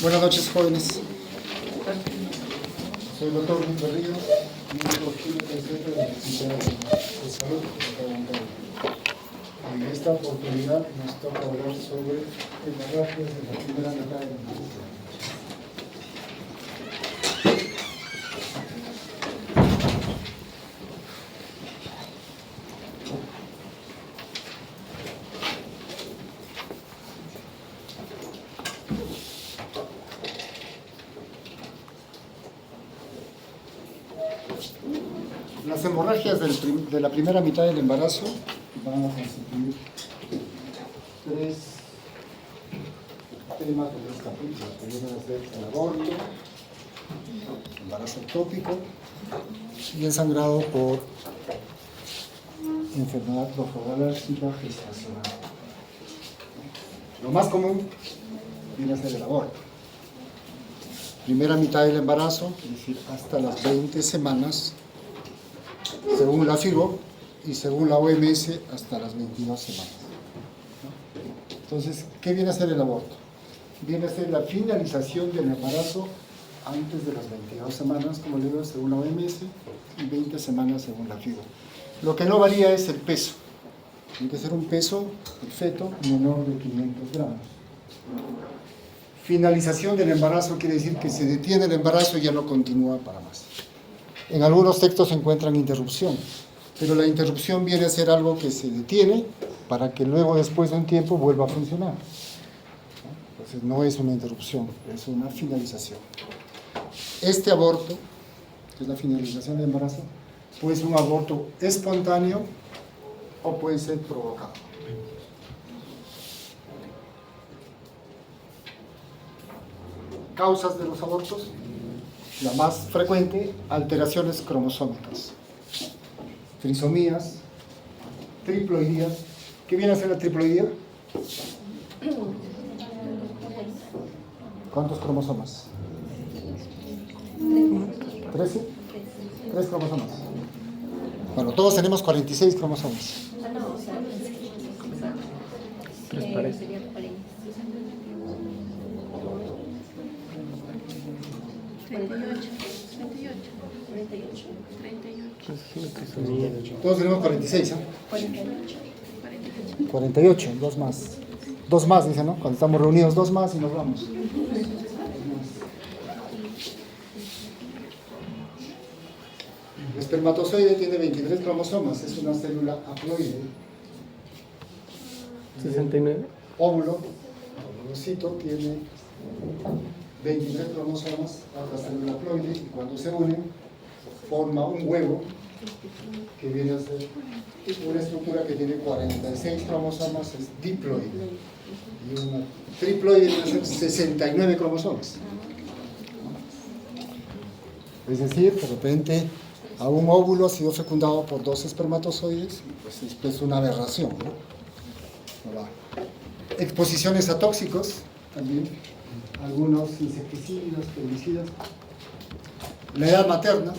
Buenas noches, jóvenes. Soy el doctor Luis Berrío, médico químico del Centro de Salud de Huancayo. En esta oportunidad nos toca hablar sobre hemorragias de la primera mitad de la vida. Las hemorragias de la primera mitad del embarazo van a constituir tres temas de los capítulos, que vienen a ser el aborto, el embarazo ectópico y el sangrado por enfermedad profiláctica gestacional. Lo más común viene a ser el aborto. Primera mitad del embarazo, es decir, hasta las 20 semanas, según la FIGO y según la OMS, hasta las 22 semanas. Entonces, ¿qué viene a ser el aborto? Viene a ser la finalización del embarazo antes de las 22 semanas, como le digo, según la OMS, y 20 semanas según la FIGO. Lo que no varía es el peso. Tiene que ser un peso del feto menor de 500 gramos. Finalización del embarazo quiere decir que se detiene el embarazo y ya no continúa para más. En algunos textos se encuentran interrupción, pero la interrupción viene a ser algo que se detiene para que luego, después de un tiempo, vuelva a funcionar. Entonces no es una interrupción, es una finalización. Este aborto, que es la finalización del embarazo, puede ser un aborto espontáneo o puede ser provocado. Causas de los abortos: la más frecuente, alteraciones cromosómicas, trisomías, triploidías. ¿Qué viene a ser la triploidía? ¿Cuántos cromosomas? 13. 3 cromosomas. Bueno, todos tenemos 46 cromosomas. 3 pares. 38. Todos tenemos 46, ¿eh? 48, dos más. Dos más, dicen, ¿no? Cuando estamos reunidos, dos más y nos vamos. El espermatozoide tiene 23 cromosomas, es una célula haploide. 69. Óvulo, ovocito, tiene 23 cromosomas, otra célula haploide, y cuando se unen, forma un huevo que viene a ser una estructura que tiene 46 cromosomas, es diploide, y una triploide viene a ser 69 cromosomas. Es decir, de repente a un óvulo ha sido fecundado por 2 espermatozoides, pues esto es una aberración, ¿no? No va. Exposiciones a tóxicos, también algunos insecticidas, herbicidas. La edad materna,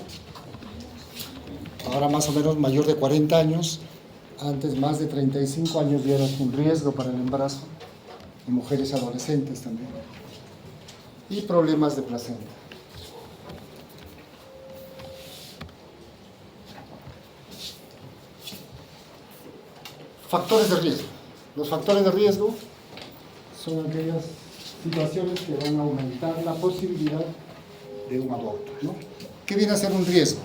ahora más o menos mayor de 40 años, antes más de 35 años ya era un riesgo para el embarazo, y mujeres adolescentes también. Y problemas de placenta. Factores de riesgo. Los factores de riesgo son aquellas situaciones que van a aumentar la posibilidad de un aborto, ¿no? ¿Qué viene a ser un riesgo?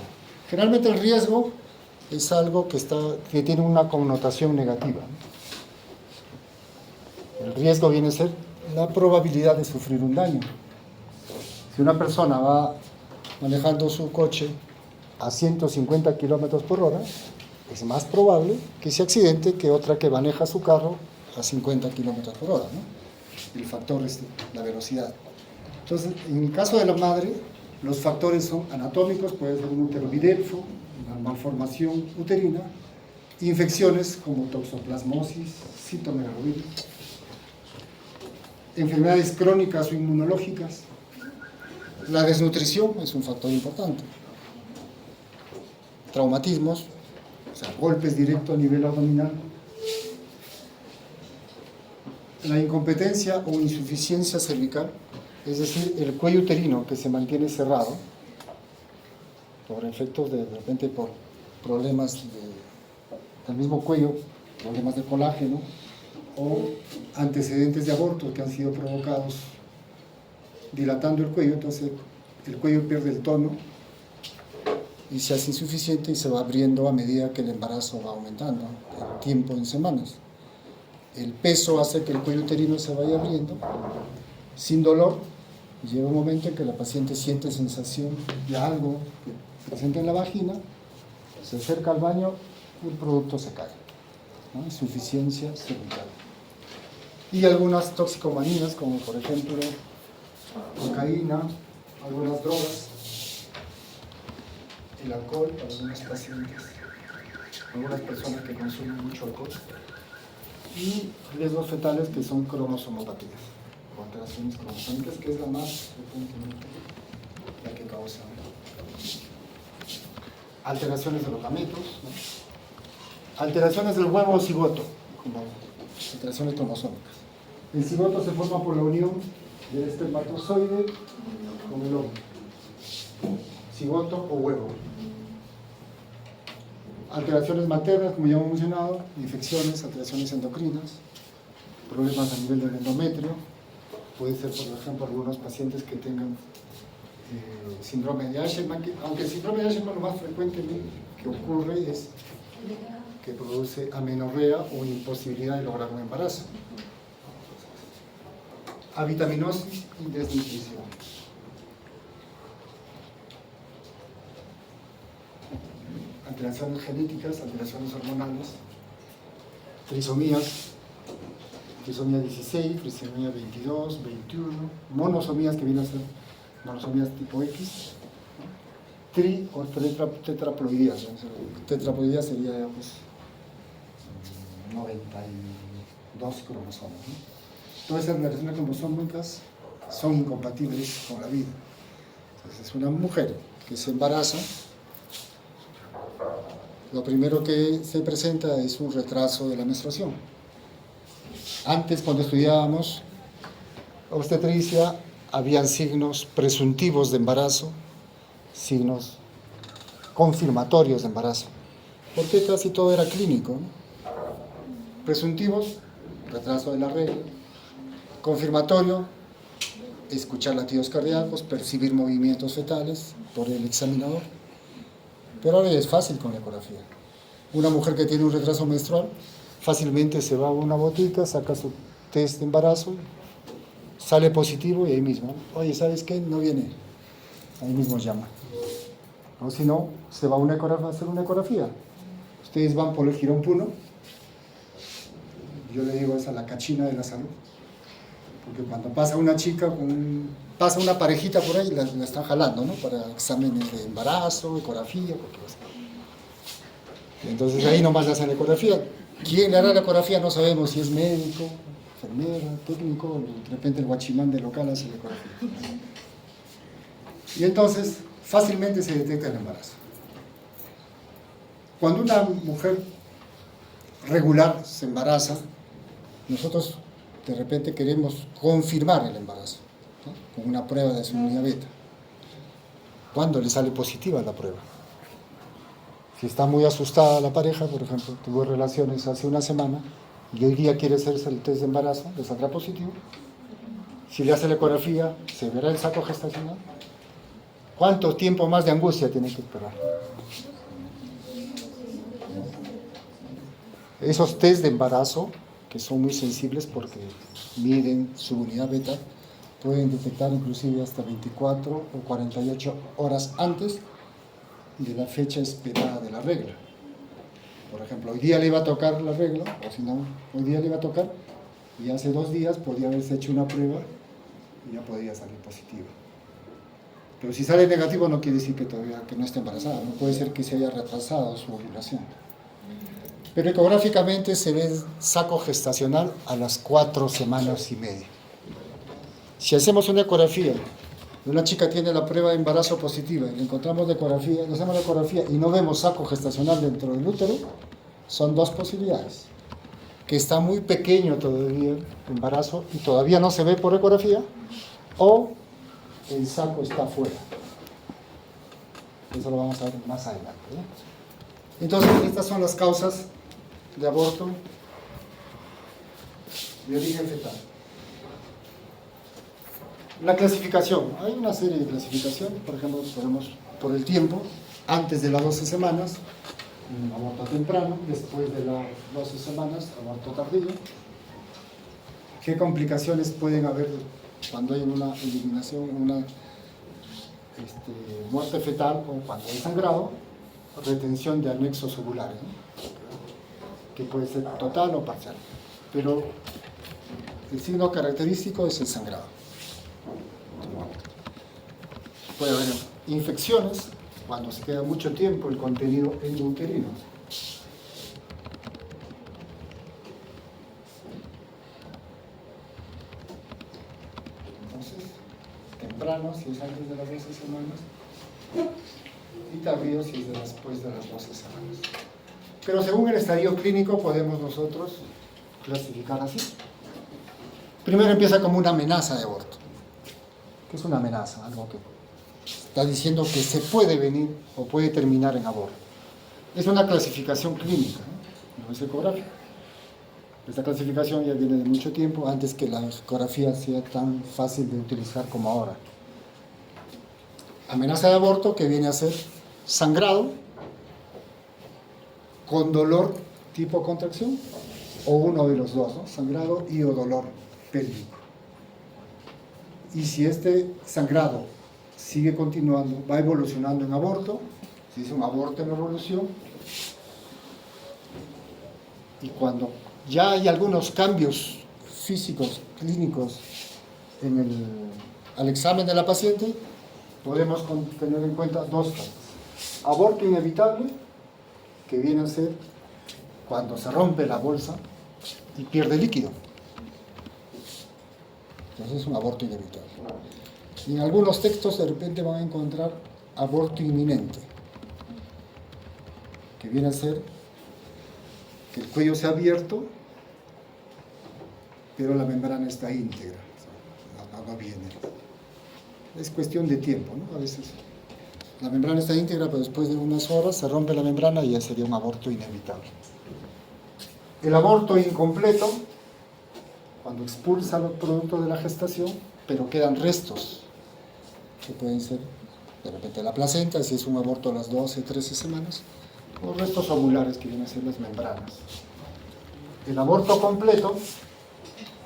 Generalmente el riesgo es algo que tiene una connotación negativa, ¿no? El riesgo viene a ser la probabilidad de sufrir un daño. Si una persona va manejando su coche a 150 kilómetros por hora, es más probable que se accidente que otra que maneja su carro a 50 kilómetros por hora, ¿no? El factor es la velocidad. Entonces, en el caso de la madre, los factores son anatómicos, puede ser un útero bidelfo, una malformación uterina, infecciones como toxoplasmosis, citomegalovirus, enfermedades crónicas o inmunológicas. La desnutrición es un factor importante. Traumatismos, o sea, golpes directos a nivel abdominal. La incompetencia o insuficiencia cervical, Es decir, el cuello uterino que se mantiene cerrado por efectos de repente por problemas del mismo cuello, problemas de colágeno o antecedentes de aborto que han sido provocados dilatando el cuello, entonces el cuello pierde el tono y se hace insuficiente y se va abriendo a medida que el embarazo va aumentando, el tiempo en semanas. El peso hace que el cuello uterino se vaya abriendo sin dolor. Llega un momento en que la paciente siente sensación de algo que presenta en la vagina, se acerca al baño y el producto se cae, ¿no? Insuficiencia cervical. Y algunas toxicomanías, como por ejemplo cocaína, algunas drogas, el alcohol para algunos pacientes, algunas personas que consumen mucho alcohol, y riesgos fetales que son cromosomopatías, o alteraciones cromosómicas, que es la más frecuentemente la que causa alteraciones de los gametos, ¿no? Alteraciones del huevo o cigoto, como alteraciones cromosómicas. El cigoto se forma por la unión del espermatozoide con el óvulo, cigoto o huevo. Alteraciones maternas, como ya hemos mencionado, infecciones, alteraciones endocrinas, problemas a nivel del endometrio, puede ser, por ejemplo, algunos pacientes que tengan síndrome de Asherman, aunque el síndrome de Asherman lo más frecuente que ocurre es que produce amenorrea o imposibilidad de lograr un embarazo. Avitaminosis y desnutrición. Alteraciones genéticas, alteraciones hormonales, trisomías, trisomía 16, trisomía 22, 21, monosomías que vienen a ser monosomías tipo X, tri o tetraploidías, ¿no? Tetraploidía sería pues, 92 cromosomas, ¿no? Todas esas relaciones cromosómicas son incompatibles con la vida. Entonces, es una mujer que se embaraza, lo primero que se presenta es un retraso de la menstruación. Antes, cuando estudiábamos obstetricia, habían signos presuntivos de embarazo, signos confirmatorios de embarazo, porque casi todo era clínico, ¿no? Presuntivos, retraso de la regla. Confirmatorio, escuchar latidos cardíacos, percibir movimientos fetales por el examinador. Pero ahora es fácil con la ecografía. Una mujer que tiene un retraso menstrual fácilmente se va a una botica, saca su test de embarazo, sale positivo y ahí mismo, oye, ¿sabes qué? No viene. Ahí mismo llama. O si no, se va a una ecografía, a hacer una ecografía. Ustedes van por el Jirón Puno, yo le digo esa la cachina de la salud, porque cuando pasa una chica, pasa una parejita por ahí, la están jalando, ¿no? Para exámenes de embarazo, ecografía, cualquier cosa. Entonces ahí nomás le hacen la ecografía. ¿Quién le hará la ecografía? No sabemos si es médico, enfermera, técnico, de repente el guachimán del local hace la ecografía. Y entonces fácilmente se detecta el embarazo. Cuando una mujer regular se embaraza, nosotros de repente queremos confirmar el embarazo, ¿no? Con una prueba de azulina beta. ¿Cuándo le sale positiva la prueba? Si está muy asustada la pareja, por ejemplo, tuvo relaciones hace una semana y hoy día quiere hacerse el test de embarazo, le saldrá positivo. Si le hace la ecografía, ¿se verá el saco gestacional? ¿Cuánto tiempo más de angustia tiene que esperar? Esos test de embarazo, que son muy sensibles porque miden su unidad beta, pueden detectar inclusive hasta 24 o 48 horas antes de la fecha esperada de la regla. Por ejemplo, hoy día le iba a tocar la regla, o si no, hoy día le iba a tocar, y hace 2 días podía haberse hecho una prueba y ya podría salir positiva. Pero si sale negativo no quiere decir que todavía que no esté embarazada, no puede ser que se haya retrasado su ovulación. Pero ecográficamente se ve saco gestacional a las 4 semanas y media. Si hacemos una ecografía, una chica tiene la prueba de embarazo positiva y le encontramos la ecografía, le hacemos la ecografía y no vemos saco gestacional dentro del útero, son 2 posibilidades. Que está muy pequeño todavía el embarazo y todavía no se ve por ecografía, o el saco está fuera. Eso lo vamos a ver más adelante, ¿eh? Entonces, estas son las causas de aborto de origen fetal. La clasificación. Hay una serie de clasificaciones. Por ejemplo, podemos, por el tiempo, antes de las 12 semanas, un aborto temprano, después de las 12 semanas, aborto tardío. ¿Qué complicaciones pueden haber cuando hay una eliminación, una muerte fetal o cuando hay sangrado? Retención de anexos ovulares, ¿no? Que puede ser total o parcial. Pero el signo característico es el sangrado. Puede haber infecciones cuando se queda mucho tiempo el contenido endouterino. Entonces, temprano si es antes de las 12 semanas y tardío si es después de las 12 semanas. Pero según el estadio clínico podemos nosotros clasificar así. Primero empieza como una amenaza de aborto. ¿Qué es una amenaza? Algo que está diciendo que se puede venir o puede terminar en aborto. Es una clasificación clínica, no es ecografía. Esta clasificación ya viene de mucho tiempo, antes que la ecografía sea tan fácil de utilizar como ahora. Amenaza de aborto, que viene a ser sangrado con dolor tipo contracción, o uno de los dos, ¿no? Sangrado y o dolor pélvico. Y si este sangrado sigue continuando, va evolucionando en aborto, se dice un aborto en evolución, y cuando ya hay algunos cambios físicos, clínicos, al examen de la paciente, podemos tener en cuenta dos casos. Aborto inevitable, que viene a ser cuando se rompe la bolsa y pierde líquido. Entonces es un aborto inevitable. Y en algunos textos de repente van a encontrar aborto inminente, que viene a ser que el cuello se ha abierto, pero la membrana está íntegra, no viene. Es cuestión de tiempo, ¿no? A veces la membrana está íntegra, pero después de unas horas se rompe la membrana y ya sería un aborto inevitable. El aborto incompleto, cuando expulsa los productos de la gestación, pero quedan restos, que pueden ser de repente la placenta, si es un aborto a las 12, 13 semanas, o restos ovulares, que vienen a ser las membranas. El aborto completo,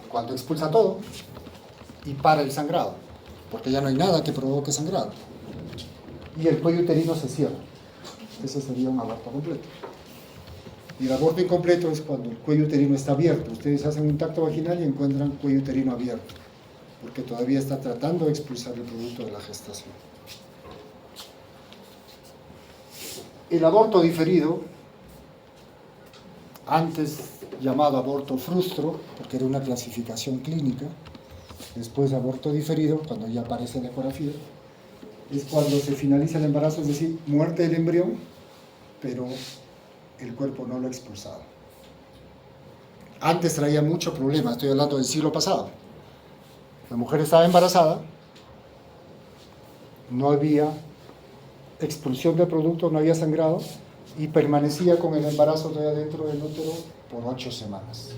cuando expulsa todo y para el sangrado, porque ya no hay nada que provoque sangrado, y el cuello uterino se cierra. Ese sería un aborto completo. Y el aborto incompleto es cuando el cuello uterino está abierto. Ustedes hacen un tacto vaginal y encuentran cuello uterino abierto, porque todavía está tratando de expulsar el producto de la gestación. El aborto diferido, antes llamado aborto frustro, porque era una clasificación clínica, después aborto diferido, cuando ya aparece la ecografía, es cuando se finaliza el embarazo, es decir, muerte del embrión, pero el cuerpo no lo ha expulsado. Antes traía mucho problema, estoy hablando del siglo pasado. La mujer estaba embarazada, no había expulsión del producto, no había sangrado, y permanecía con el embarazo todavía dentro del útero por 8 semanas.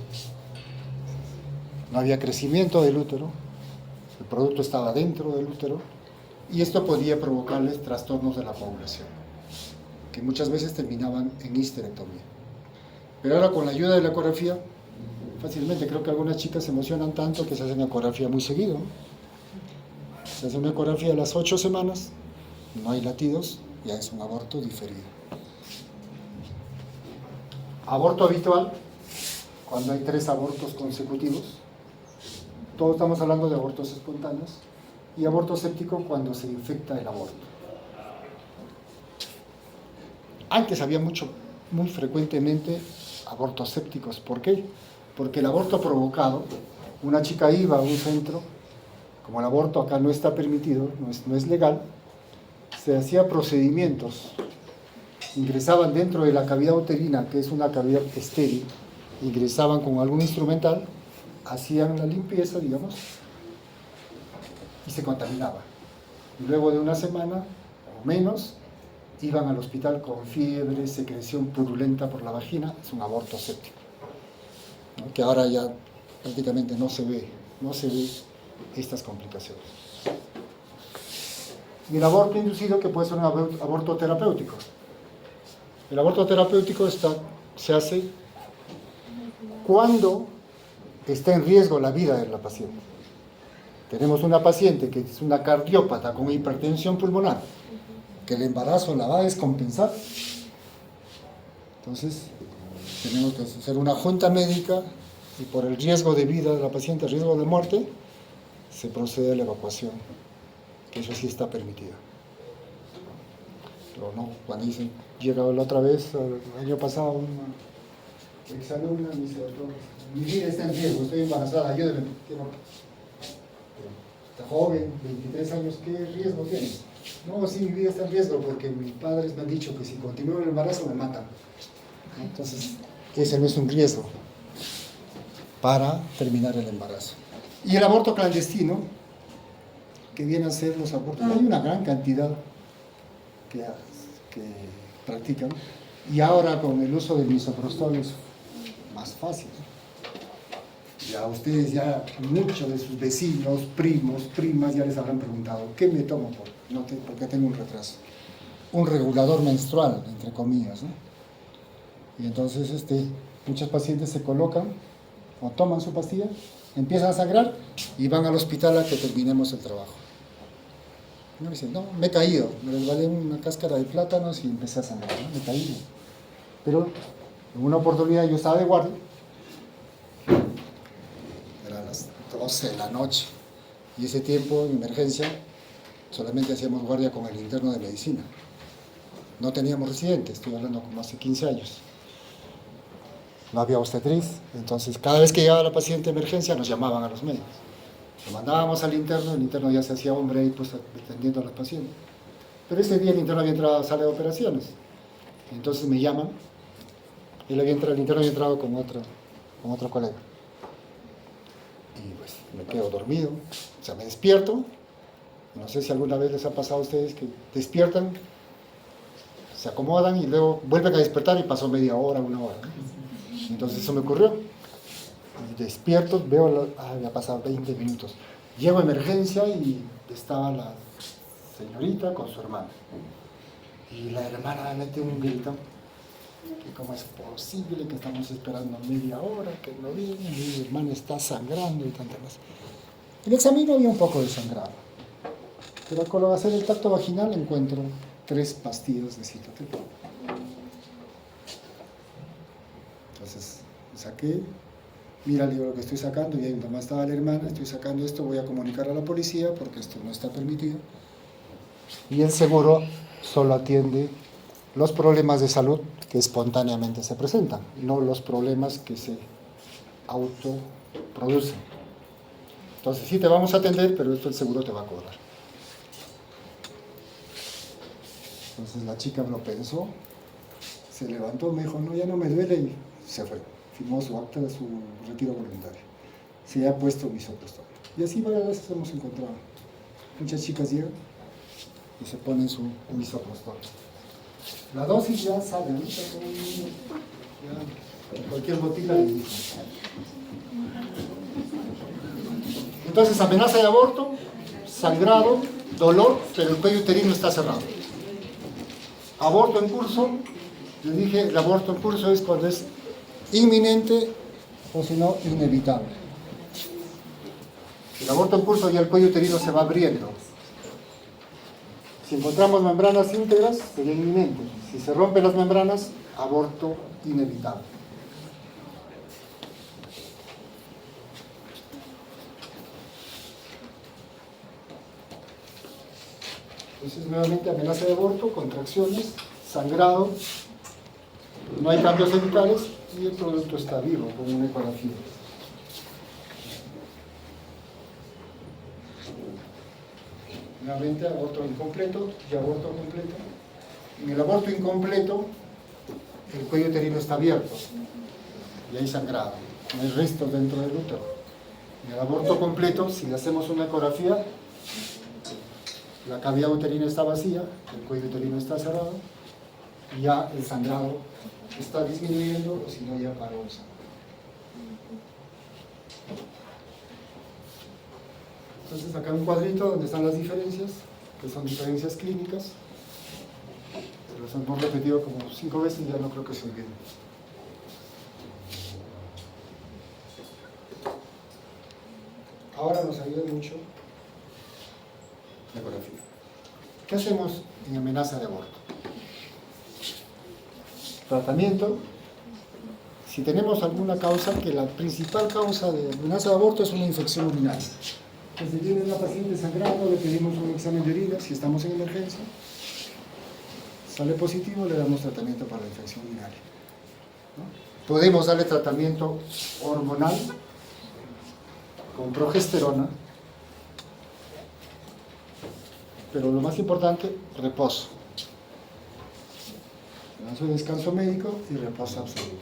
No había crecimiento del útero, el producto estaba dentro del útero, y esto podía provocarles trastornos de la población, que muchas veces terminaban en histerectomía. Pero ahora, con la ayuda de la ecografía, fácilmente, creo que algunas chicas se emocionan tanto que se hacen ecografía muy seguido, ¿no? Se hace una ecografía a las 8 semanas, no hay latidos, ya es un aborto diferido. Aborto habitual, cuando hay 3 abortos consecutivos. Todos estamos hablando de abortos espontáneos. Y aborto séptico, cuando se infecta el aborto. Antes había muy frecuentemente abortos sépticos. ¿Por qué? Porque el aborto provocado, una chica iba a un centro, como el aborto acá no está permitido, no es legal, se hacía procedimientos, ingresaban dentro de la cavidad uterina, que es una cavidad estéril, ingresaban con algún instrumental, hacían la limpieza, digamos, y se contaminaba. Y luego de una semana o menos, iban al hospital con fiebre, secreción purulenta por la vagina, es un aborto séptico, ¿no? Que ahora ya prácticamente no se ve estas complicaciones. Y el aborto inducido, que puede ser un aborto terapéutico. El aborto terapéutico se hace cuando está en riesgo la vida de la paciente. Tenemos una paciente que es una cardiópata con hipertensión pulmonar, que el embarazo la va a descompensar. Entonces, tenemos que hacer una junta médica y por el riesgo de vida de la paciente, el riesgo de muerte, se procede a la evacuación, que eso sí está permitido. Pero no, cuando dicen, llega la otra vez, el año pasado, una exalumna me dice, mi vida está en riesgo, estoy embarazada, ayúdeme. Está joven, 23 años, ¿qué riesgo tienes? No, sí, mi vida está en riesgo porque mis padres me han dicho que si continúo el embarazo me matan. Entonces, ese no es un riesgo para terminar el embarazo. Y el aborto clandestino, que viene a ser los abortos, hay una gran cantidad que practican, y ahora con el uso del misoprostol es más fácil. Ya ustedes, ya muchos de sus vecinos, primos, primas, ya les habrán preguntado, ¿qué me tomo? Porque tengo un retraso. Un regulador menstrual, entre comillas, ¿no? Y entonces muchos pacientes se colocan o toman su pastilla, empiezan a sangrar y van al hospital a que terminemos el trabajo. Y me dicen, no, me he caído, me resbalé una cáscara de plátanos y empecé a sangrar, ¿no? Me he caído. Pero en una oportunidad yo estaba de guardia, eran las 12 de la noche, y ese tiempo en emergencia solamente hacíamos guardia con el interno de medicina. No teníamos residentes, estoy hablando como hace 15 años. No había obstetriz, entonces cada vez que llegaba la paciente de emergencia nos llamaban a los médicos. Lo mandábamos al interno, el interno ya se hacía hombre ahí pues atendiendo a los pacientes. Pero ese día el interno había entrado a la sala de operaciones. Entonces me llaman, el interno había entrado con otro colega. Y pues me quedo dormido, o sea, me despierto. No sé si alguna vez les ha pasado a ustedes que despiertan, se acomodan y luego vuelven a despertar y pasó media hora, una hora, ¿no? Entonces eso me ocurrió. Y despierto, veo, había pasado 20 minutos. Llego a emergencia y estaba la señorita con su hermana. Y la hermana mete un grito, que cómo es posible que estamos esperando media hora, que no viene, mi hermana está sangrando y tantas cosas. El examen había un poco de sangrado, pero al hacer el tacto vaginal encuentro 3 pastillas de citotetrol. Entonces saqué, mira el libro que estoy sacando, y ahí mi mamá estaba la hermana, estoy sacando esto, voy a comunicar a la policía porque esto no está permitido. Y el seguro solo atiende los problemas de salud que espontáneamente se presentan, no los problemas que se autoproducen. Entonces sí te vamos a atender, pero esto el seguro te va a cobrar. Entonces la chica lo pensó, se levantó, me dijo, no, ya no me duele, y se fue. Firmó su acta de su retiro voluntario. Se ha puesto misoprostol. Y así varias veces hemos encontrado. Muchas chicas llegan y se ponen su misoprostol. La dosis ya sale, ¿no? Ya cualquier botella le dijo. Entonces, amenaza de aborto, sangrado, dolor, pero el cuello uterino está cerrado. Aborto en curso, yo dije, el aborto en curso es cuando es inminente o si no, inevitable. El aborto en curso ya el cuello uterino se va abriendo. Si encontramos membranas íntegras, sería inminente. Si se rompen las membranas, aborto inevitable. Entonces, nuevamente, amenaza de aborto, contracciones, sangrado, no hay cambios genitales y el producto está vivo con una ecografía. Nuevamente, aborto incompleto y aborto completo. En el aborto incompleto, el cuello uterino está abierto y hay sangrado, no hay restos dentro del útero. En el aborto completo, si le hacemos una ecografía, La cavidad uterina está vacía, el cuello uterino está cerrado, y ya el sangrado está disminuyendo, o si no ya paró el sangrado. Entonces acá un cuadrito donde están las diferencias, que son diferencias clínicas. Los hemos repetido como 5 veces y ya no creo que se olviden. Ahora nos ayuda mucho la ecografía. ¿Qué hacemos en amenaza de aborto? Tratamiento. Si tenemos alguna causa, que la principal causa de amenaza de aborto es una infección urinaria. Si tiene una paciente sangrando, le pedimos un examen de orina, si estamos en emergencia, sale positivo, le damos tratamiento para la infección urinaria, ¿no? Podemos darle tratamiento hormonal con progesterona, pero lo más importante, reposo. Su descanso médico y reposo absoluto,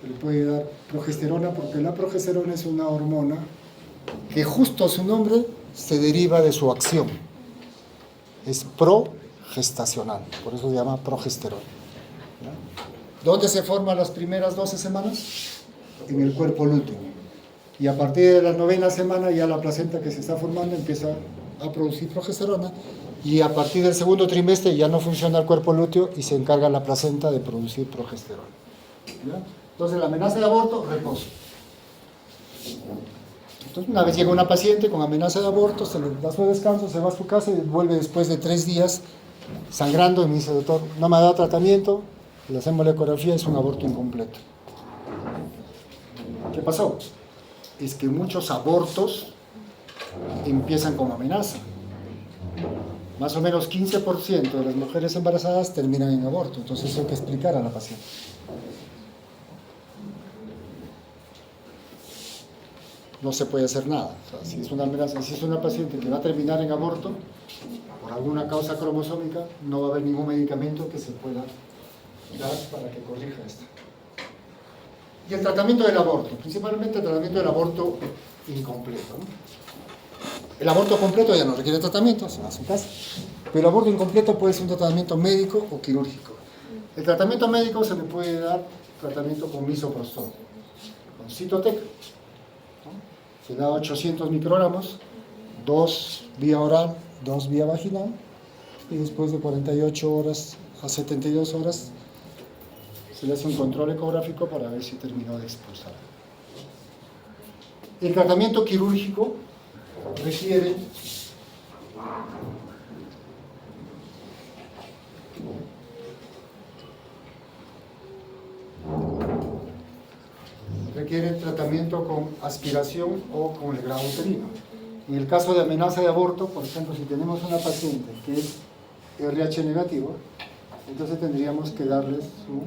¿no? Le puede dar progesterona porque la progesterona es una hormona que justo su nombre se deriva de su acción. Es progestacional, por eso se llama progesterona, ¿no? ¿Dónde se forma las primeras 12 semanas? En el cuerpo lúteo. Y a partir de la 9ª semana ya la placenta que se está formando empieza a producir progesterona, y a partir del 2.º trimestre ya no funciona el cuerpo lúteo y se encarga la placenta de producir progesterona, ¿ya? Entonces la amenaza de aborto, reposo. Entonces una vez llega una paciente con amenaza de aborto, se le da su descanso, se va a su casa y vuelve después de 3 días sangrando y me dice: doctor, no me ha dado tratamiento, le hacemos la ecografía, es un aborto incompleto. ¿Qué pasó? Es que muchos abortos empiezan con amenaza. Más o menos 15% de las mujeres embarazadas terminan en aborto, entonces hay que explicar a la paciente. No se puede hacer nada. O sea, si es una amenaza, si es una paciente que va a terminar en aborto por alguna causa cromosómica, no va a haber ningún medicamento que se pueda dar para que corrija esto. Y el tratamiento del aborto, principalmente el tratamiento del aborto incompleto, ¿no? El aborto completo ya no requiere tratamiento, se va a su casa. Pero el aborto incompleto puede ser un tratamiento médico o quirúrgico. El tratamiento médico se le puede dar tratamiento con misoprostol, con Cytotec, ¿no? Se da 800 microgramos, 2 vía oral, 2 vía vaginal, y después de 48 horas a 72 horas se le hace un control ecográfico para ver si terminó de expulsar. El tratamiento quirúrgico requiere tratamiento con aspiración o con el grado uterino. En el caso de amenaza de aborto, por ejemplo, si tenemos una paciente que es RH negativo, entonces tendríamos que darles su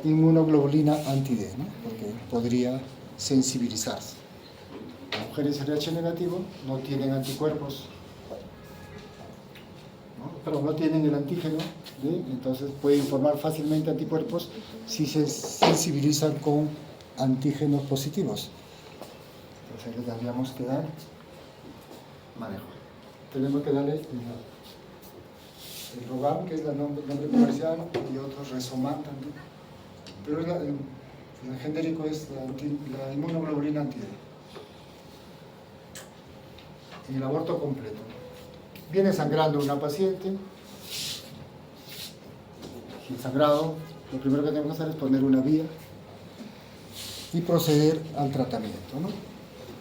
inmunoglobulina anti-D, ¿no? Porque podría sensibilizarse. Las mujeres RH negativo no tienen anticuerpos, ¿no? Pero no tienen el antígeno D, entonces pueden formar fácilmente anticuerpos si se sensibilizan con antígenos positivos. Entonces le tendríamos que dar manejo. Tenemos que darle el Rogan, que es el nombre comercial, y otros Resoman también. Pero el genérico es la inmunoglobulina anti-D. En el aborto completo. Viene sangrando una paciente. Sin sangrado, lo primero que tenemos que hacer es poner una vía y proceder al tratamiento, ¿no?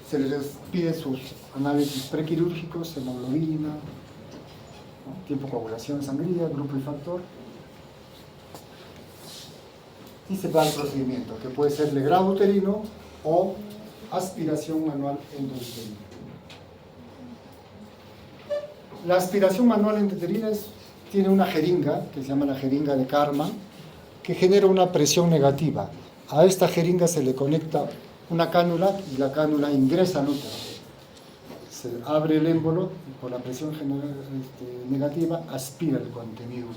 Se les pide sus análisis prequirúrgicos, hemoglobina, ¿no? Tiempo de coagulación, sangría, grupo y factor. Y se va al procedimiento, que puede ser legrado uterino o aspiración manual endouterina. La aspiración manual endouterina tiene una jeringa, que se llama la jeringa de Karman, que genera una presión negativa. A esta jeringa se le conecta una cánula y la cánula ingresa al útero. Se abre el émbolo y por la presión negativa aspira el contenido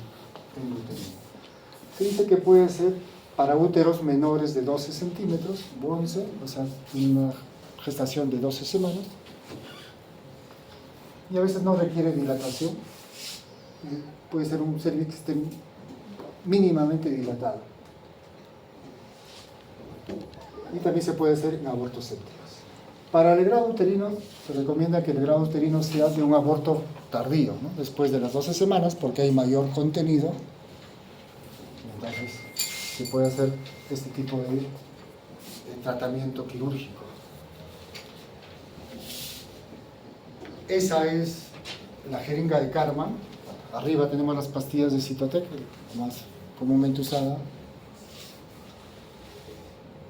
endouterino. Se dice que puede ser para úteros menores de 12 centímetros, 11, o sea, una gestación de 12 semanas, y a veces no requiere dilatación. Puede ser un cervix que esté mínimamente dilatado. Y también se puede hacer en abortos sépticos. Para el grado uterino, se recomienda que el grado uterino sea de un aborto tardío, ¿no? Después de las 12 semanas, porque hay mayor contenido. Entonces, se puede hacer este tipo de tratamiento quirúrgico. Esa es la jeringa de Karman. Arriba tenemos las pastillas de Cytotec, más comúnmente usada,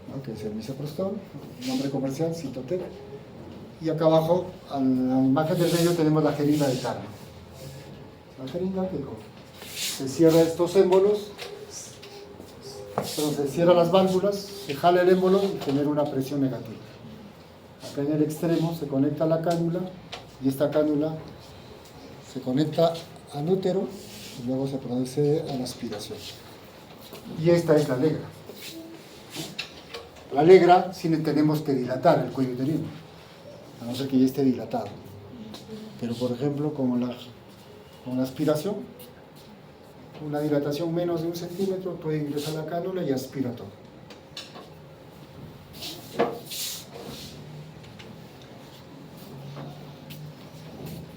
¿no? Que es el misoprostol, nombre comercial, Cytotec. Y acá abajo, a la imagen del medio, tenemos la jeringa de Karman. La jeringa que se cierra estos émbolos, se cierran las válvulas, se jala el émbolo y genera una presión negativa. Acá en el extremo se conecta la cánula y esta cánula se conecta al útero y luego se procede a la aspiración. Y esta es la legra. La legra sí tenemos que dilatar el cuello uterino, a no ser que ya esté dilatado. Pero por ejemplo, con la aspiración, una dilatación menos de 1 centímetro, puede ingresar la cánula y aspira todo.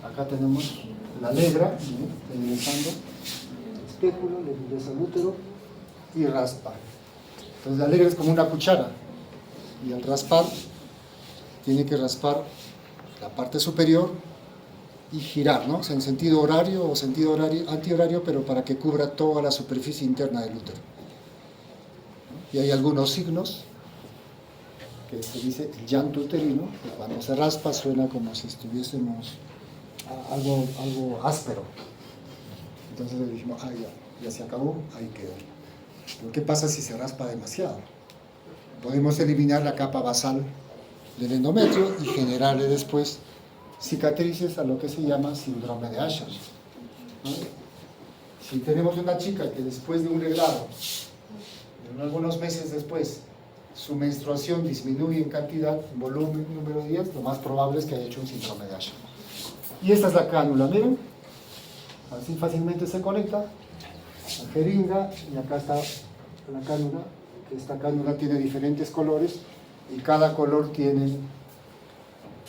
Acá tenemos la legra, ingresando el espéculo, le ingresa al útero y raspa. Entonces la legra es como una cuchara y al raspar, tiene que raspar la parte superior y girar, ¿no? O sea, en sentido horario o sentido antihorario, pero para que cubra toda la superficie interna del útero. Y hay algunos signos que se dice el llanto uterino, que cuando se raspa suena como si estuviésemos algo áspero. Entonces le dijimos, ya se acabó, ahí quedó. Pero ¿qué pasa si se raspa demasiado? Podemos eliminar la capa basal del endometrio y generarle después cicatrices a lo que se llama síndrome de Usher, ¿no? Si tenemos una chica que después de un legrado, algunos meses después, su menstruación disminuye en cantidad, en volumen, número de días, lo más probable es que haya hecho un síndrome de Usher. Y esta es la cánula, miren, así fácilmente se conecta, la jeringa, y acá está la cánula, que esta cánula tiene diferentes colores, y cada color tiene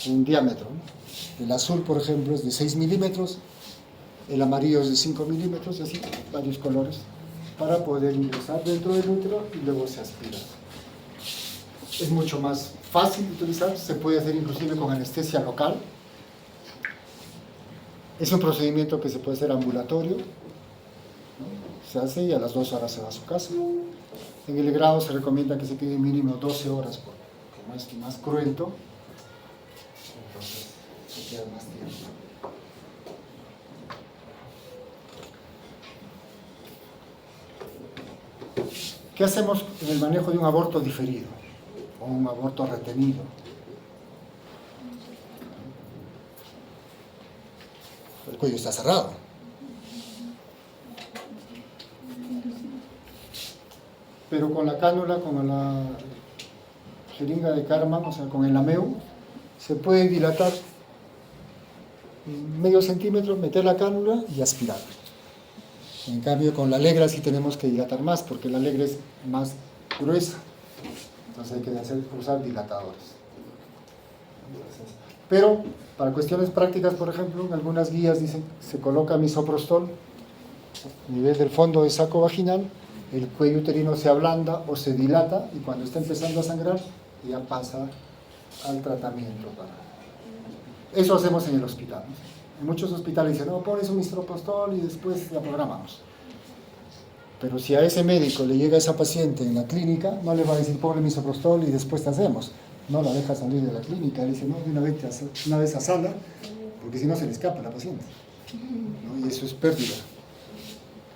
un diámetro, ¿no? El azul, por ejemplo, es de 6 milímetros, el amarillo es de 5 milímetros, y así, varios colores, para poder ingresar dentro del útero y luego se aspira. Es mucho más fácil de utilizar, se puede hacer inclusive con anestesia local. Es un procedimiento que se puede hacer ambulatorio, ¿no? Se hace y a las 2 horas se va a su casa. En el grado se recomienda que se quede mínimo 12 horas, porque como es más cruento, entonces se queda más tiempo. ¿Qué hacemos en el manejo de un aborto diferido o un aborto retenido? El cuello está cerrado. Pero con la cánula, con la jeringa de Karman, o sea, con el AMEU, se puede dilatar medio centímetro, meter la cánula y aspirar. En cambio, con la legra sí tenemos que dilatar más, porque la legra es más gruesa. Entonces hay que usar dilatadores. Pero, para cuestiones prácticas, por ejemplo, en algunas guías dicen que se coloca misoprostol a nivel del fondo del saco vaginal, el cuello uterino se ablanda o se dilata y cuando está empezando a sangrar ya pasa al tratamiento. Eso hacemos en el hospital, ¿no? En muchos hospitales dicen, no, pones un misoprostol y después la programamos. Pero si a ese médico le llega esa paciente en la clínica, no le va a decir, ponle misoprostol y después te hacemos. No la deja salir de la clínica, le dice, no, de una vez a sala, porque si no se le escapa a la paciente, ¿no? Y eso es pérdida.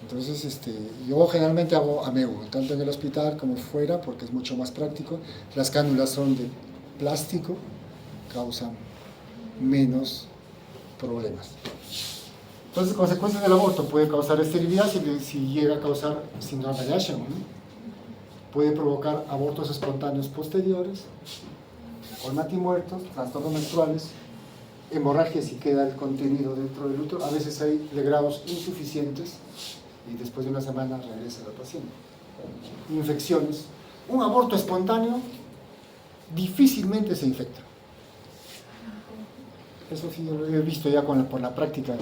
Entonces, yo generalmente hago AMEU, tanto en el hospital como fuera, porque es mucho más práctico. Las cánulas son de plástico, causan menos problemas. Entonces, consecuencias del aborto: puede causar esterilidad si llega a causar síndrome de Usher, ¿no? Puede provocar abortos espontáneos posteriores, con natimuertos, trastornos menstruales, hemorragia si queda el contenido dentro del útero. A veces hay legrados insuficientes y después de una semana regresa la paciente. Infecciones. Un aborto espontáneo difícilmente se infecta. Eso sí, lo he visto ya por la práctica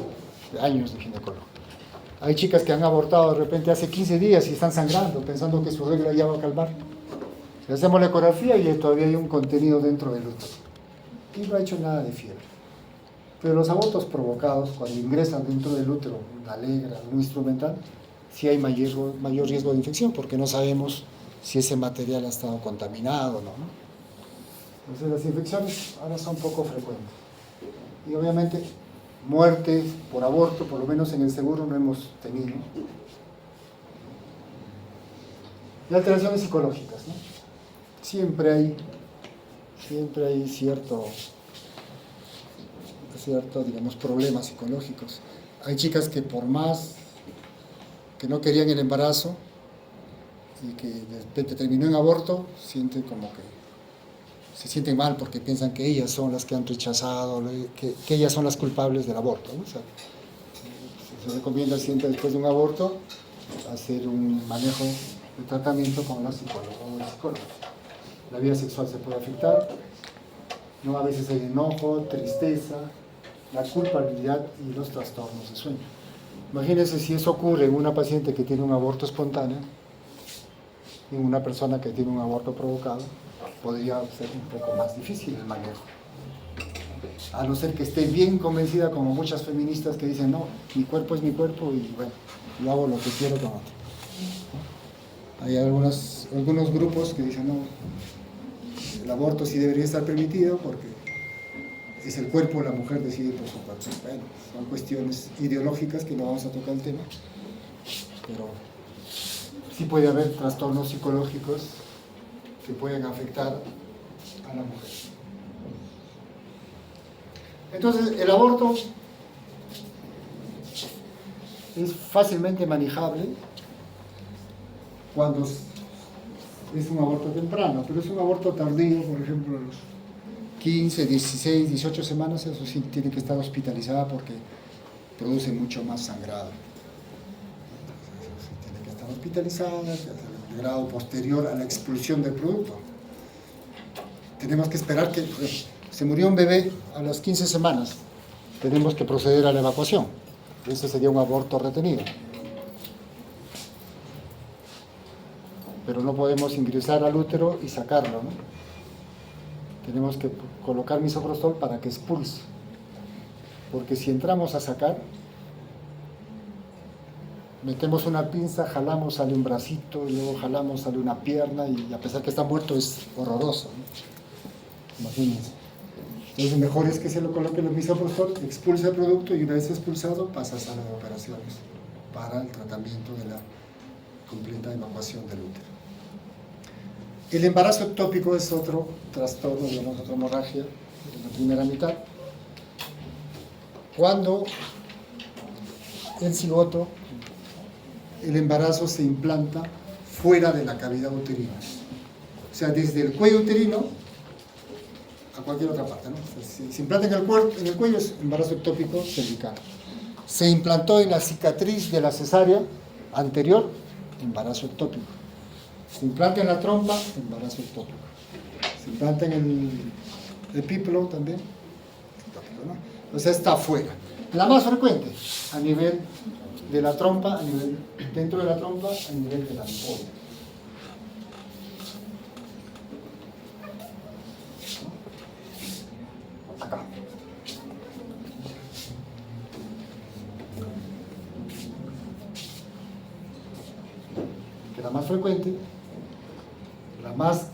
de años de ginecólogo. Hay chicas que han abortado de repente hace 15 días y están sangrando, pensando que su regla ya va a calmar. Le hacemos la ecografía y todavía hay un contenido dentro del útero. Y no ha hecho nada de fiebre. Pero los abortos provocados, cuando ingresan dentro del útero, una legra, un instrumental, sí hay mayor riesgo de infección, porque no sabemos si ese material ha estado contaminado o no. Entonces las infecciones ahora son poco frecuentes. Y obviamente muerte por aborto, por lo menos en el seguro, no hemos tenido. Y alteraciones psicológicas, ¿no? Siempre hay cierto, digamos, problemas psicológicos. Hay chicas que por más que no querían el embarazo y que de repente terminó en aborto, sienten como que se sienten mal porque piensan que ellas son las que han rechazado, que ellas son las culpables del aborto, ¿no? O sea, se recomienda siempre después de un aborto hacer un manejo de tratamiento con la psicóloga o el psicólogo. La vida sexual se puede afectar, ¿no? A veces hay enojo, tristeza, la culpabilidad y los trastornos de sueño. Imagínense si eso ocurre en una paciente que tiene un aborto espontáneo, en una persona que tiene un aborto provocado, podría ser un poco más difícil el manejo. A no ser que esté bien convencida, como muchas feministas que dicen, no, mi cuerpo es mi cuerpo y bueno, yo hago lo que quiero con otro. Hay algunos grupos que dicen, no, el aborto sí debería estar permitido porque es el cuerpo, la mujer decide por su cuerpo. Bueno, son cuestiones ideológicas que no vamos a tocar el tema, pero sí puede haber trastornos psicológicos que pueden afectar a la mujer. Entonces, el aborto es fácilmente manejable cuando es un aborto temprano, pero es un aborto tardío, por ejemplo, a los 15, 16, 18 semanas, eso sí tiene que estar hospitalizada porque produce mucho más sangrado. Tiene que estar hospitalizada, el grado posterior a la expulsión del producto. Tenemos que esperar que se murió un bebé a las 15 semanas, tenemos que proceder a la evacuación. Ese sería un aborto retenido. Pero no podemos ingresar al útero y sacarlo, ¿no? Tenemos que colocar misoprostol para que expulse. Porque si entramos a sacar, metemos una pinza, jalamos, sale un bracito, y luego jalamos, sale una pierna, y a pesar que está muerto es horroroso, ¿no? Imagínense. Entonces mejor es que se lo coloque el misoprostol, expulse el producto y una vez expulsado pasa a sala de operaciones para el tratamiento de la completa evacuación del útero. El embarazo ectópico es otro trastorno, digamos, otra hemorragia en la primera mitad. Cuando el cigoto, el embarazo se implanta fuera de la cavidad uterina. O sea, desde el cuello uterino a cualquier otra parte, ¿no? O sea, si se implanta en el cuello es embarazo ectópico cervical. Se implantó en la cicatriz de la cesárea anterior, embarazo ectópico. Se implanta en la trompa, embarazo ectópico. Se implanta en el epíplo también, ectópico, ¿no? O sea, está afuera. La más frecuente, a nivel de la trompa, dentro de la trompa, a nivel de la ampolla. Acá. Que la más frecuente, la más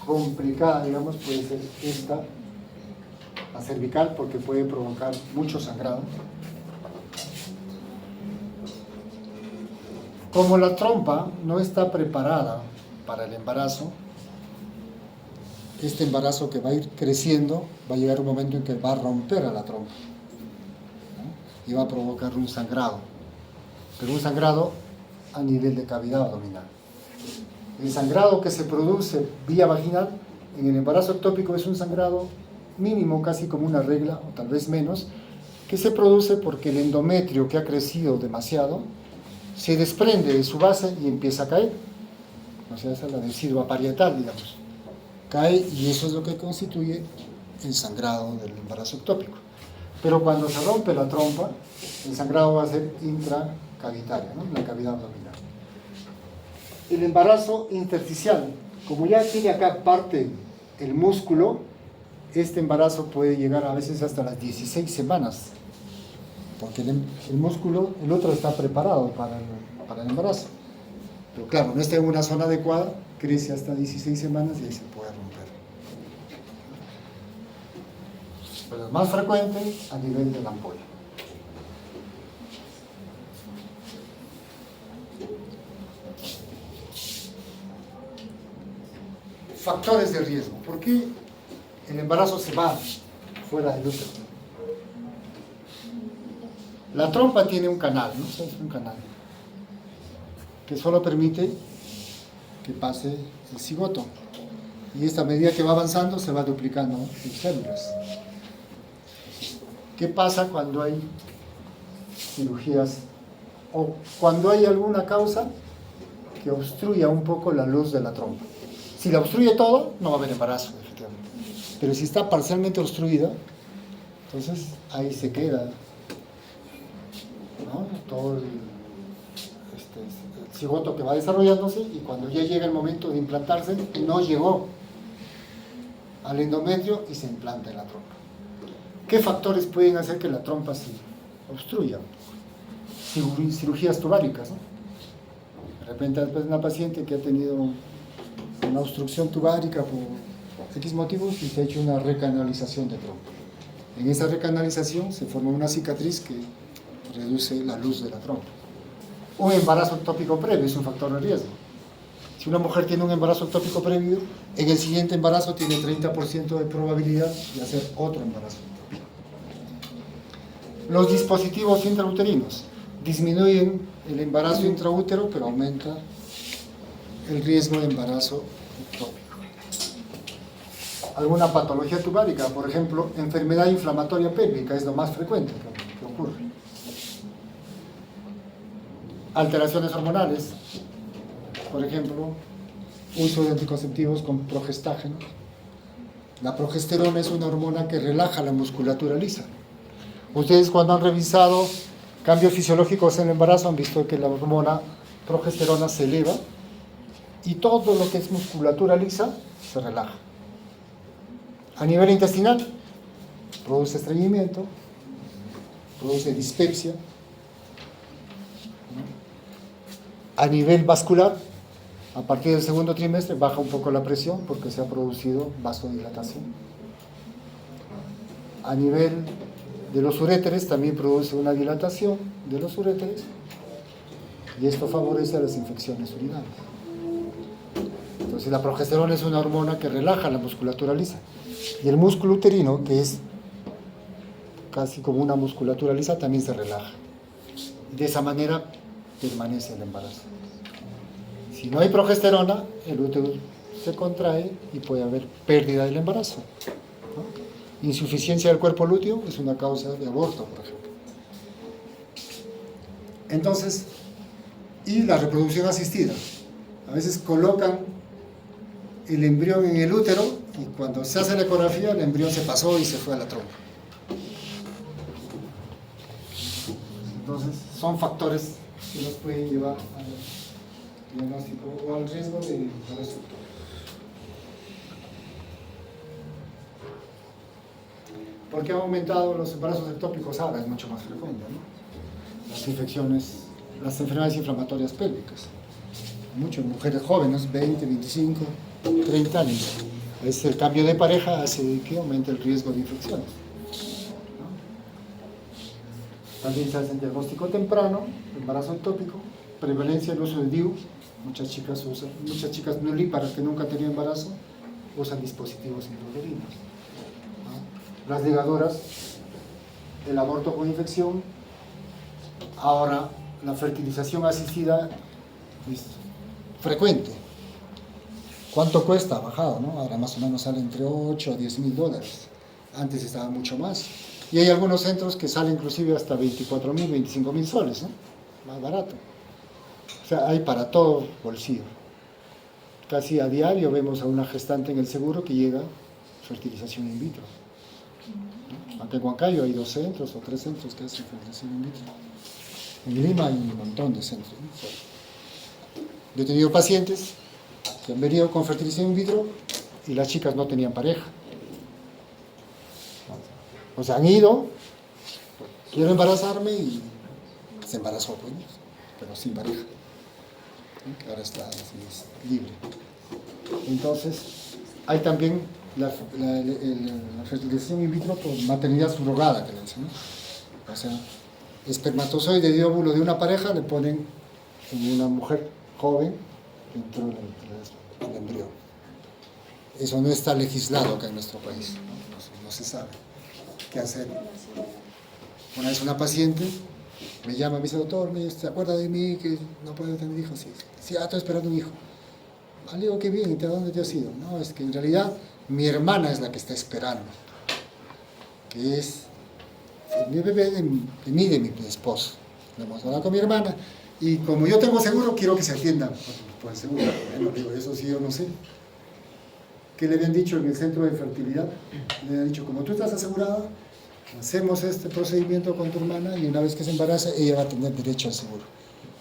complicada, digamos, puede ser esta, la cervical, porque puede provocar mucho sangrado. Como la trompa no está preparada para el embarazo, este embarazo que va a ir creciendo, va a llegar un momento en que va a romper a la trompa, ¿no? Y va a provocar un sangrado, pero un sangrado a nivel de cavidad abdominal. El sangrado que se produce vía vaginal en el embarazo ectópico es un sangrado mínimo, casi como una regla, o tal vez menos, que se produce porque el endometrio, que ha crecido demasiado, se desprende de su base y empieza a caer. O sea, esa es la decidua parietal, digamos. Cae y eso es lo que constituye el sangrado del embarazo ectópico. Pero cuando se rompe la trompa, el sangrado va a ser intracavitario, ¿no? En la cavidad abdominal. El embarazo intersticial, como ya tiene acá parte el músculo, este embarazo puede llegar a veces hasta las 16 semanas, porque el músculo, el otro está preparado para el embarazo. Pero claro, no está en una zona adecuada, crece hasta 16 semanas y ahí se puede romper. Pero es más frecuente a nivel de la ampolla. Factores de riesgo. ¿Por qué el embarazo se va fuera del útero? La trompa tiene un canal, ¿no? Es un canal que solo permite que pase el cigoto. Y esta medida que va avanzando se va duplicando en células. ¿Qué pasa cuando hay cirugías o cuando hay alguna causa que obstruya un poco la luz de la trompa? Si la obstruye todo, no va a haber embarazo, efectivamente. Pero si está parcialmente obstruida, entonces ahí se queda, ¿no? Todo el cigoto que va desarrollándose, y cuando ya llega el momento de implantarse, no llegó al endometrio y se implanta en la trompa. ¿Qué factores pueden hacer que la trompa se obstruya? Cirugías tubáricas, ¿no? De repente, después de una paciente que ha tenido una obstrucción tubárica por X motivos y se ha hecho una recanalización de trompa. En esa recanalización se forma una cicatriz que reduce la luz de la trompa. Un embarazo ectópico previo es un factor de riesgo. Si una mujer tiene un embarazo ectópico previo, en el siguiente embarazo tiene 30% de probabilidad de hacer otro embarazo ectópico. Los dispositivos intrauterinos disminuyen el embarazo intraútero, pero aumenta el riesgo de embarazo ectópico. Alguna patología tubárica, por ejemplo, enfermedad inflamatoria pélvica es lo más frecuente que ocurre. Alteraciones hormonales, por ejemplo, uso de anticonceptivos con progestágeno. La progesterona es una hormona que relaja la musculatura lisa. Ustedes, cuando han revisado cambios fisiológicos en el embarazo, han visto que la hormona progesterona se eleva y todo lo que es musculatura lisa se relaja. A nivel intestinal, produce estreñimiento, produce dispepsia. A nivel vascular, a partir del segundo trimestre baja un poco la presión porque se ha producido vasodilatación. A nivel de los uréteres también produce una dilatación de los uréteres y esto favorece a las infecciones urinarias. Entonces la progesterona es una hormona que relaja la musculatura lisa y el músculo uterino, que es casi como una musculatura lisa, también se relaja. De esa manera permanece el embarazo. Si no hay progesterona, el útero se contrae y puede haber pérdida del embarazo, ¿no? Insuficiencia del cuerpo lúteo es una causa de aborto, por ejemplo. Entonces, y la reproducción asistida. A veces colocan el embrión en el útero y cuando se hace la ecografía el embrión se pasó y se fue a la trompa. Entonces, son factores que nos pueden llevar al diagnóstico o al riesgo de embarazo ectópico. ¿Por qué han aumentado los embarazos ectópicos ahora? Es mucho más frecuente, ¿no? Las infecciones, las enfermedades inflamatorias pélvicas. Muchas mujeres jóvenes, 20, 25, 30 años. Es el cambio de pareja hace que aumente el riesgo de infecciones, ¿no? También se hace el diagnóstico temprano, embarazo ectópico, prevalencia del uso de DIU. Muchas chicas nulíparas que nunca han tenido embarazo usan dispositivos intrauterinos, ¿no? Las ligadoras, el aborto con infección. Ahora la fertilización asistida es frecuente. ¿Cuánto cuesta? Ha bajado, ¿no? Ahora más o menos sale entre 8 a 10 mil dólares. Antes estaba mucho más. Y hay algunos centros que salen inclusive hasta 24.000, 25.000 soles, ¿no? Más barato. O sea, hay para todo bolsillo. Casi a diario vemos a una gestante en el seguro que llega a fertilización in vitro. ¿No? Acá en Huancayo hay 2 centros o 3 centros que hacen fertilización in vitro. En Lima hay un montón de centros, ¿no? Yo he tenido pacientes que han venido con fertilización in vitro y las chicas no tenían pareja. O sea, han ido, quiero embarazarme y se embarazó, pues, pero sin pareja. Que ahora está así, es libre. Entonces, hay también la fertilización in vitro por maternidad subrogada, que le dicen, ¿no? O sea, espermatozoide de óvulo de una pareja le ponen en una mujer joven dentro del embrión. Eso no está legislado acá en nuestro país, no se sabe qué hacer. Una vez una paciente me llama, me dice, doctor, ¿se acuerda de mí que no puedo tener hijos? Sí, estoy esperando un hijo. Ah, le digo, qué bien, ¿y de dónde te has ido? No, es que en realidad mi hermana es la que está esperando, que es mi bebé de mí, de mi esposo. Le hemos hablado con mi hermana, y como yo tengo seguro, quiero que se atienda por el seguro. Bueno, digo, eso sí yo no sé. ¿Qué le habían dicho en el centro de fertilidad? Le habían dicho, como tú estás asegurada, hacemos este procedimiento con tu hermana y una vez que se embaraza, ella va a tener derecho al seguro.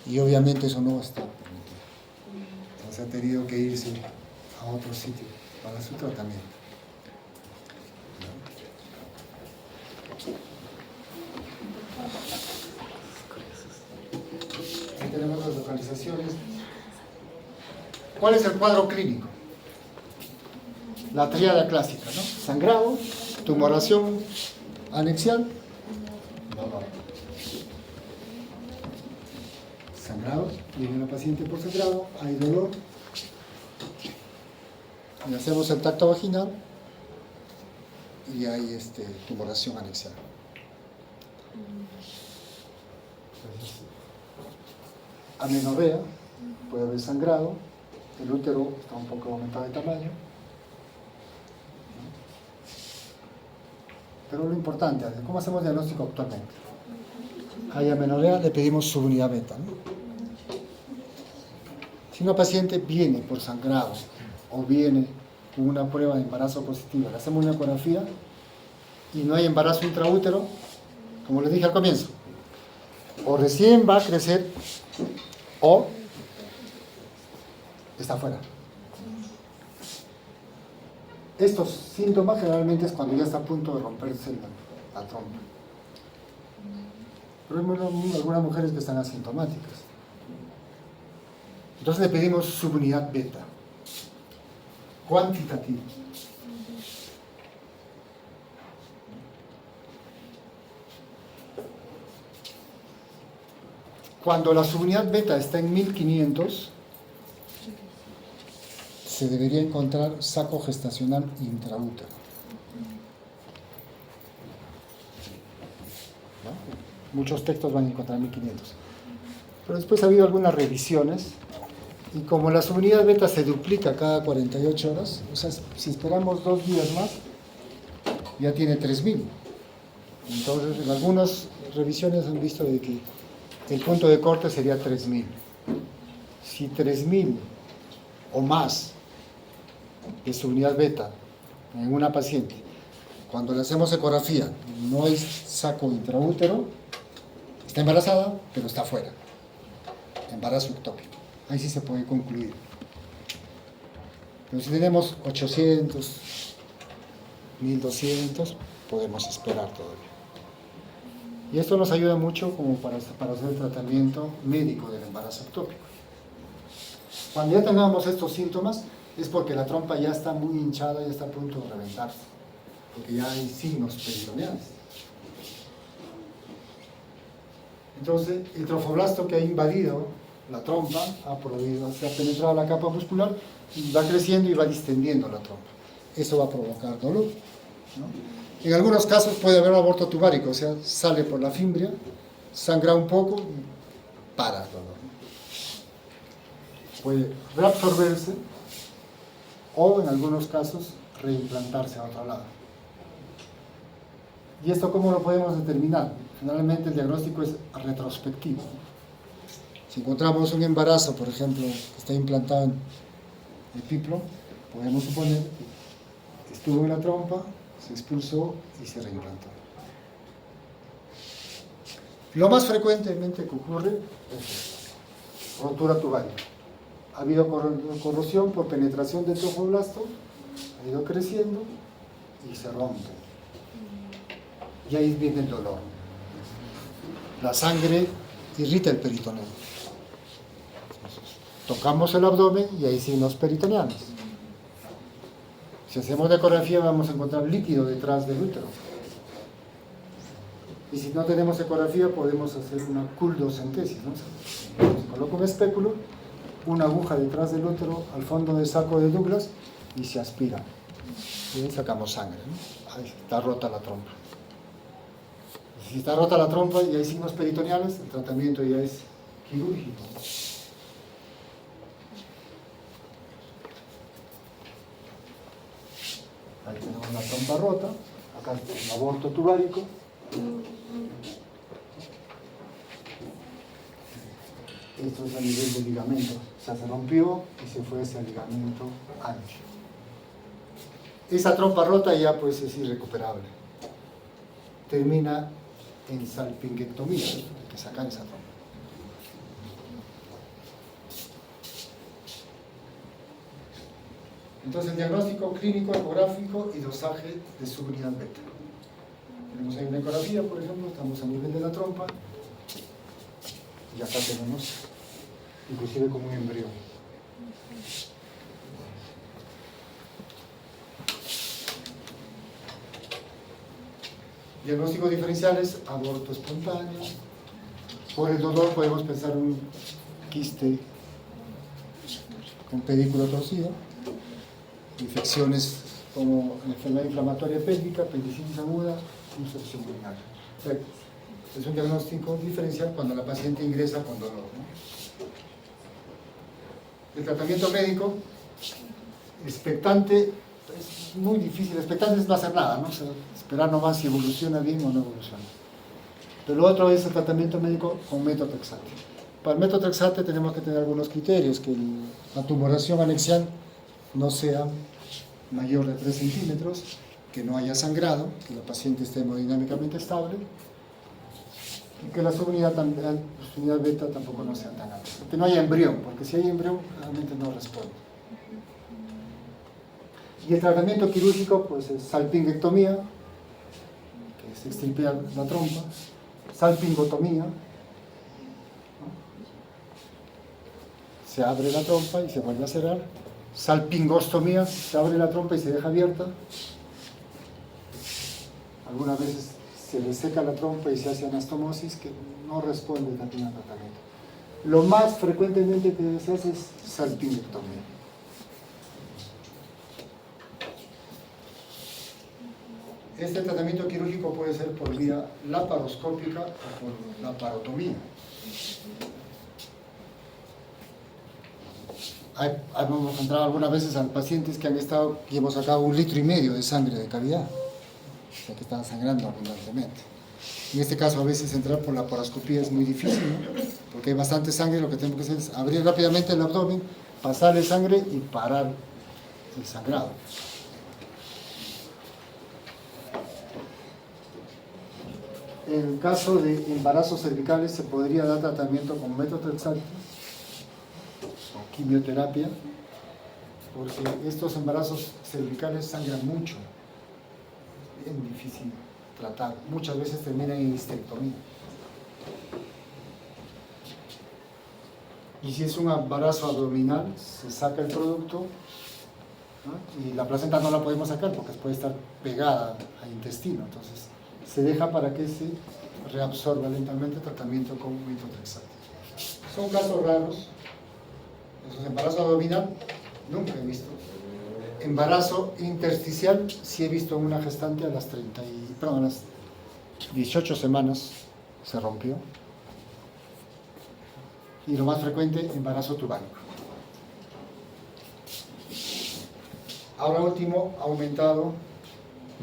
Y obviamente eso no está permitido. Entonces ha tenido que irse a otro sitio para su tratamiento. Ahí tenemos las localizaciones. ¿Cuál es el cuadro clínico? La tríada clásica, ¿no? Sangrado, tumoración anexial, dolor. Sangrado, viene una paciente por sangrado, hay dolor, y hacemos el tacto vaginal y hay tumoración anexial. Entonces, amenorrea, puede haber sangrado, el útero está un poco aumentado de tamaño. Pero lo importante, ¿cómo hacemos diagnóstico actualmente? Hay amenorrea, le pedimos subunidad beta, ¿no? Si una paciente viene por sangrado o viene con una prueba de embarazo positiva, le hacemos una ecografía y no hay embarazo intraútero, como les dije al comienzo, o recién va a crecer o está afuera. Estos síntomas generalmente es cuando ya está a punto de romperse la trompa. Pero hay algunas mujeres que están asintomáticas. Entonces le pedimos subunidad beta, cuantitativa. Cuando la subunidad beta está en 1500, se debería encontrar saco gestacional intraútero. ¿No? Muchos textos van a encontrar 1500. Pero después ha habido algunas revisiones y como la subunidad beta se duplica cada 48 horas, o sea, si esperamos 2 días más, ya tiene 3000. Entonces, en algunas revisiones han visto de que el punto de corte sería 3000. Si 3000 o más de subunidad beta en una paciente, cuando le hacemos ecografía, no hay saco intraútero, está embarazada, pero está fuera. Embarazo ectópico. Ahí sí se puede concluir. Pero si tenemos 800, 1200, podemos esperar todavía. Y esto nos ayuda mucho como para hacer el tratamiento médico del embarazo ectópico. Cuando ya tengamos estos síntomas, es porque la trompa ya está muy hinchada, ya está a punto de reventarse, porque ya hay signos peritoneales. Entonces, el trofoblasto que ha invadido la trompa, se ha penetrado la capa muscular, y va creciendo y va distendiendo la trompa. Eso va a provocar dolor, ¿no? En algunos casos puede haber aborto tubárico, o sea, sale por la fimbria, sangra un poco y para el dolor. Puede reabsorberse o en algunos casos reimplantarse a otro lado. ¿Y esto cómo lo podemos determinar? Generalmente el diagnóstico es retrospectivo. Si encontramos un embarazo, por ejemplo, que está implantado en el piplo, podemos suponer que estuvo en la trompa, se expulsó y se reimplantó. Lo más frecuentemente que ocurre es rotura tubaria. Ha habido corrosión por penetración del tromboblasto, ha ido creciendo y se rompe. Y ahí viene el dolor. La sangre irrita el peritoneo. Tocamos el abdomen y hay signos peritoneales. Si hacemos ecografía vamos a encontrar líquido detrás del útero. Y si no tenemos ecografía podemos hacer una culdocentesis, ¿no? Se coloca un espéculo, una aguja detrás del útero al fondo del saco de Douglas y se aspira. Y ahí sacamos sangre, ¿no? Ahí está rota la trompa. Si está rota la trompa y hay signos peritoneales, el tratamiento ya es quirúrgico. Ahí tenemos la trompa rota, acá un aborto tubárico. Esto es a nivel de ligamento, o sea, se rompió y se fue ese ligamento ancho. Esa trompa rota ya pues es irrecuperable. Termina en salpingectomía, hay que sacar esa trompa. Entonces, el diagnóstico clínico, ecográfico y dosaje de subunidad beta. Tenemos ahí una ecografía, por ejemplo, estamos a nivel de la trompa y acá tenemos inclusive como un embrión. Diagnósticos diferenciales, aborto espontáneo. Por el dolor podemos pensar un quiste con pedículo torcido. Infecciones como enfermedad inflamatoria pélvica, apendicitis aguda, infección urinaria. Es un diagnóstico diferencial cuando la paciente ingresa con dolor, ¿no? El tratamiento médico, expectante, es muy difícil. Expectante es no hacer nada, ¿no? O sea, esperar nomás si evoluciona bien o no evoluciona. Pero lo otro es el tratamiento médico con metotrexate. Para el metotrexate tenemos que tener algunos criterios, que la tumoración anexial no sea mayor de 3 centímetros, que no haya sangrado, que la paciente esté hemodinámicamente estable y que la subunidad beta tampoco no sea tan alta. Que no haya embrión, porque si hay embrión realmente no responde. Y el tratamiento quirúrgico pues es salpingectomía, que es extirpar la trompa, salpingotomía, ¿no? Se abre la trompa y se vuelve a cerrar. Salpingostomía, se abre la trompa y se deja abierta. Algunas veces se le seca la trompa y se hace anastomosis, que no responde también al tratamiento. Lo más frecuentemente que se hace es salpingectomía. Este tratamiento quirúrgico puede ser por vía laparoscópica o por laparotomía. Hemos encontrado algunas veces a pacientes que han estado y hemos sacado 1,5 litros de sangre de calidad, o sea que están sangrando abundantemente. En este caso a veces entrar por la laparoscopía es muy difícil, ¿no? Porque hay bastante sangre. Lo que tenemos que hacer es abrir rápidamente el abdomen, pasarle sangre y parar el sangrado. En el caso de embarazos cervicales se podría dar tratamiento con metotrexate o quimioterapia, porque estos embarazos cervicales sangran mucho, es bien difícil tratar, muchas veces terminan en histerectomía. Y si es un embarazo abdominal, se saca el producto, ¿no? Y la placenta no la podemos sacar porque puede estar pegada al intestino, entonces se deja para que se reabsorba lentamente el tratamiento con metotrexate. Son casos raros. Esos embarazo abdominal nunca he visto. Embarazo intersticial sí he visto en una gestante a las 18 semanas se rompió. Y lo más frecuente, embarazo tubárico. Ahora último, ha aumentado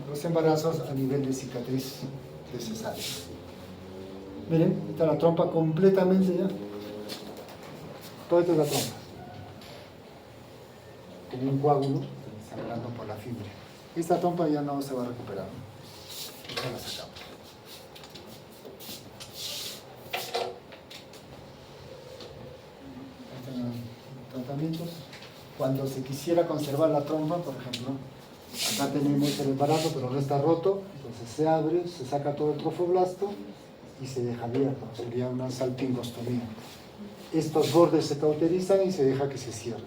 los embarazos a nivel de cicatriz de cesárea. Miren, está la trompa completamente ya. Todo esto es la trompa. Como un coágulo sangrando por la fibra. Esta trompa ya no se va a recuperar. Ya la sacamos. Tratamientos. Cuando se quisiera conservar la trompa, por ejemplo, acá tenemos el embarazo, pero no está roto, entonces se abre, se saca todo el trofoblasto y se deja abierto, sería una salpingostomía. Estos bordes se cauterizan y se deja que se cierre.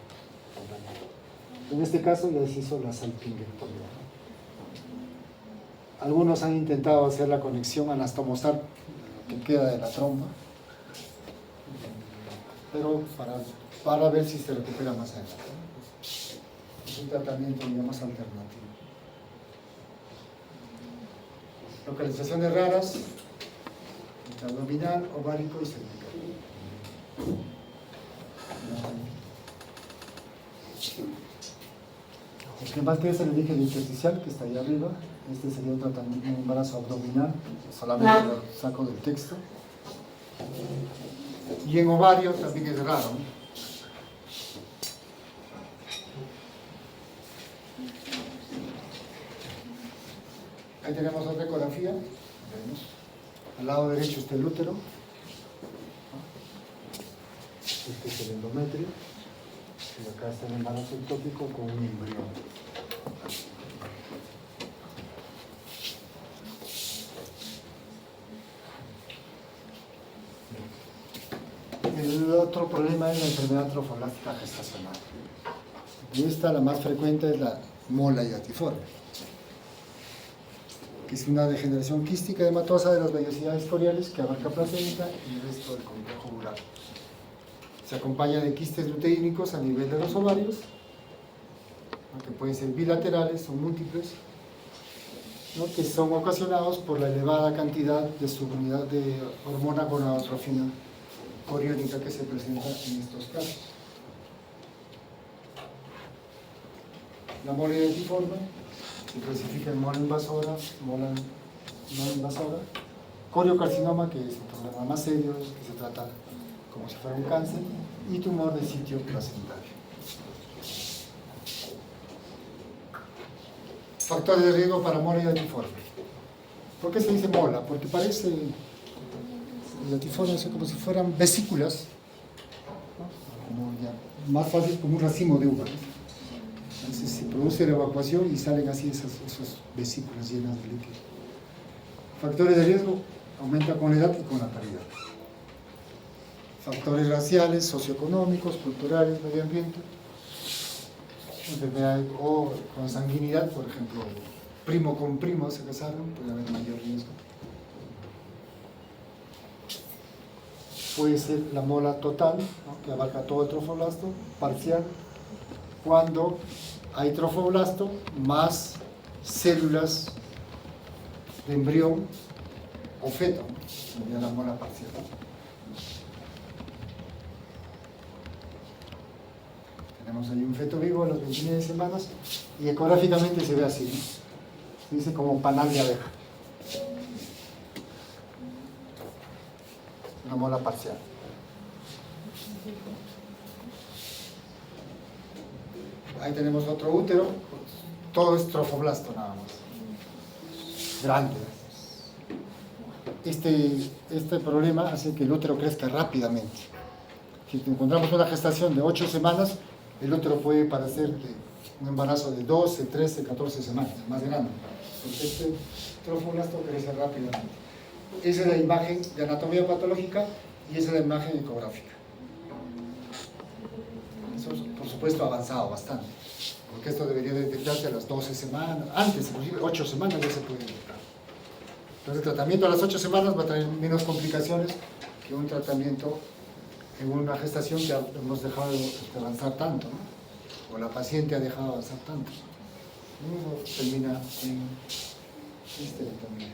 En este caso ya se hizo la salpingectomía. Algunos han intentado hacer la conexión anastomosal que queda de la trompa, pero para ver si se recupera más adelante. Es un tratamiento, digamos, alternativo. Localizaciones raras, abdominal, ovárico y cervical. El que más es el líquido intersticial, que está ahí arriba. Este sería un tratamiento, un embarazo abdominal, solamente lo saco del texto. Y en ovario también es raro, ¿no? Ahí tenemos otra ecografía. Vemos. Al lado derecho está el útero. Este es el endometrio. Y acá está el embarazo ectópico con un embrión. El otro problema es la enfermedad trofoblástica gestacional. Y esta, la más frecuente, es la mola hidatiforme, que es una degeneración quística hematosa de las vellosidades coriales que abarca placenta y el resto del complejo ovular. Se acompaña de quistes luteínicos a nivel de los ovarios, ¿no?, que pueden ser bilaterales o múltiples, ¿no?, que son ocasionados por la elevada cantidad de subunidad de hormona gonadotrofina coriónica que se presenta en estos casos. La mola hidatiforme se clasifica en mola invasora, mola no invasora, coriocarcinoma, que es un problema más serio, que se trata como si fuera un cáncer, y tumor de sitio placentario. Factores de riesgo para mola hidatiforme. ¿Por qué se dice mola? Porque parece hidatiforme, como si fueran vesículas, ¿no?, como ya, más fácil como un racimo de uvas. Entonces se produce la evacuación y salen así esas vesículas llenas de líquido. Factores de riesgo: aumenta con la edad y con la calidad. Factores raciales, socioeconómicos, culturales, medio ambiente. Enfermedad o consanguinidad, por ejemplo, primo con primo se casaron, puede haber mayor riesgo. Puede ser la mola total, ¿no?, que abarca todo el trofoblasto, parcial, cuando hay trofoblasto más células de embrión o feto, sería la mola parcial. Tenemos ahí un feto vivo a las 29 semanas y ecográficamente se ve así, ¿no? Se dice como panal de abeja. Una mola parcial. Ahí tenemos otro útero, todo es trofoblasto nada más, grande. Este problema hace que el útero crezca rápidamente. Si encontramos una gestación de 8 semanas, el útero puede parecer un embarazo de 12, 13, 14 semanas, más grande, porque este trofoblasto crece rápidamente. Esa es la imagen de anatomía patológica y esa es la imagen ecográfica. Eso es, por supuesto, avanzado bastante, porque esto debería detectarse a las 12 semanas, antes, inclusive 8 semanas ya se puede detectar. Entonces el tratamiento a las 8 semanas va a traer menos complicaciones que un tratamiento en una gestación que hemos dejado de avanzar tanto, ¿no?, o la paciente ha dejado de avanzar tanto. Y eso termina en histerectomía.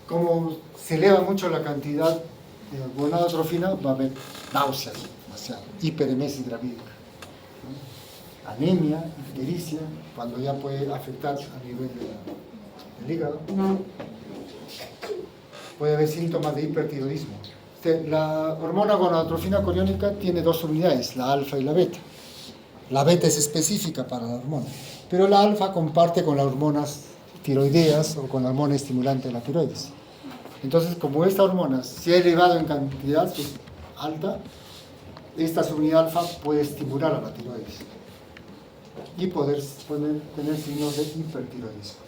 Como se eleva mucho la cantidad de gonadotrofina, va a haber náuseas, demasiado, hiperemesis gravídica, ¿no? anemia, ictericia, cuando ya puede afectar a nivel del hígado. Puede haber síntomas de hipertiroidismo. La hormona gonadotrofina coriónica tiene dos unidades, la alfa y la beta. La beta es específica para la hormona, pero la alfa comparte con las hormonas tiroideas o con la hormona estimulante de la tiroides. Entonces, como esta hormona se ha elevado en cantidad alta, esta subunidad alfa puede estimular a la tiroides y poder tener signos de hipertiroidismo.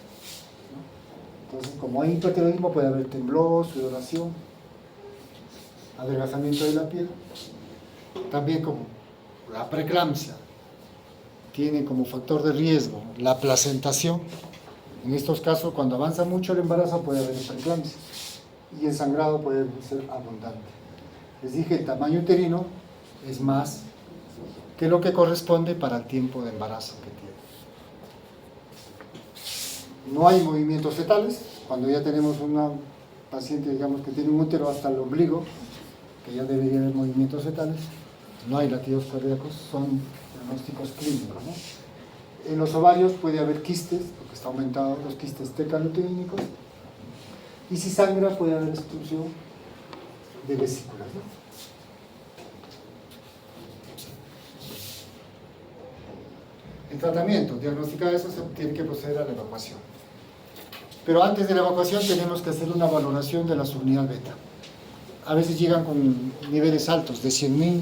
Entonces, como hay hipertiroidismo, puede haber temblor, sudoración, adelgazamiento de la piel. También como la preeclampsia tiene como factor de riesgo la placentación. En estos casos, cuando avanza mucho el embarazo, puede haber preeclampsia y el sangrado puede ser abundante. Les dije, el tamaño uterino es más que lo que corresponde para el tiempo de embarazo que tiene. No hay movimientos fetales. Cuando ya tenemos una paciente, digamos, que tiene un útero hasta el ombligo, que ya debería haber movimientos fetales, no hay latidos cardíacos, son diagnósticos clínicos, ¿no? En los ovarios puede haber quistes, porque está aumentado los quistes tecalouterinicos, y si sangra puede haber expulsión de vesículas, ¿no? El tratamiento, diagnosticar eso, se tiene que proceder a la evacuación. Pero antes de la evacuación tenemos que hacer una valoración de la subunidad beta. A veces llegan con niveles altos, de 100.000,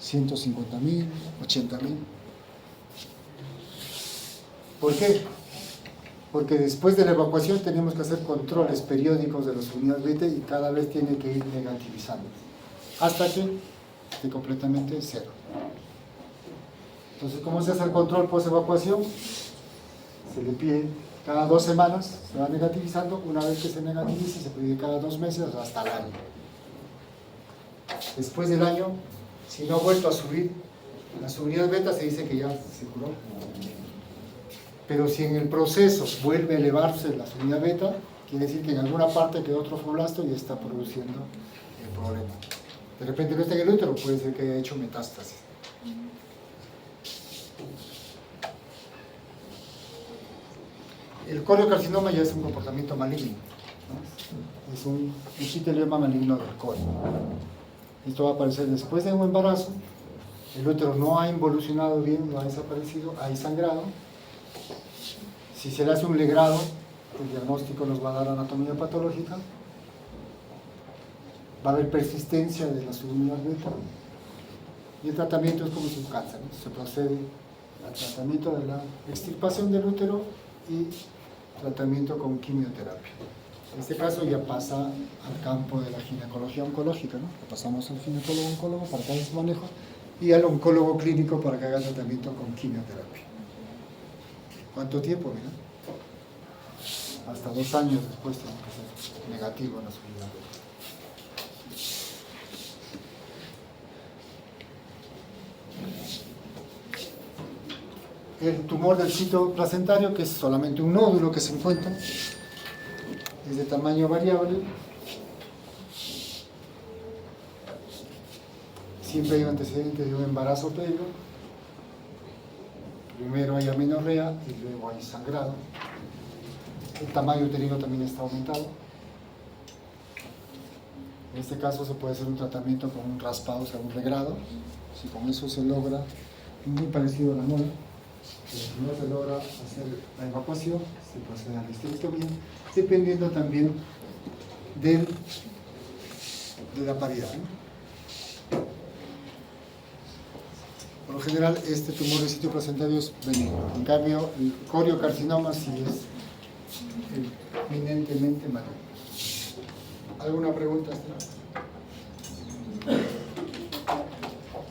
150.000, 80.000. ¿Por qué? Porque después de la evacuación tenemos que hacer controles periódicos de la subunidad beta y cada vez tiene que ir negativizando, hasta que esté completamente cero. Entonces, ¿cómo se hace el control post-evacuación? Se le pide cada 2 semanas, se va negativizando. Una vez que se negativiza, se pide cada 2 meses hasta el año. Después del año, si no ha vuelto a subir la subunidad beta, se dice que ya se curó. Pero si en el proceso vuelve a elevarse la subunidad beta, quiere decir que en alguna parte quedó otro fibroblasto y está produciendo el problema. De repente no está en el útero, puede ser que haya hecho metástasis. El coriocarcinoma ya es un comportamiento maligno, ¿no? Es un epitelioma maligno del corio. Esto va a aparecer después de un embarazo. El útero no ha involucionado bien, no ha desaparecido, hay sangrado. Si se le hace un legrado, el diagnóstico nos va a dar anatomía patológica. Va a haber persistencia de la subunidad beta. Y el tratamiento es como si un cáncer, ¿no? Se procede al tratamiento de la extirpación del útero y tratamiento con quimioterapia. En este caso ya pasa al campo de la ginecología oncológica, ¿no? Le pasamos al ginecólogo-oncólogo para que haga su manejo y al oncólogo clínico para que haga tratamiento con quimioterapia. ¿Cuánto tiempo? Mira, hasta 2 años después tiene que ser negativo en la subunidad beta. El tumor del sitio placentario, que es solamente un nódulo que se encuentra, es de tamaño variable. Siempre hay un antecedente de un embarazo previo. Primero hay amenorrea y luego hay sangrado. El tamaño uterino también está aumentado. En este caso se puede hacer un tratamiento con un raspado, o sea, un legrado. Si con eso se logra, muy parecido a la mole. Si no se logra hacer la evacuación, se procede a la histerectomía, dependiendo también de la paridad, ¿no? Por lo general, este tumor del sitio placentario es benigno. En cambio, el coriocarcinoma sí es eminentemente maligno. ¿Alguna pregunta, Estela?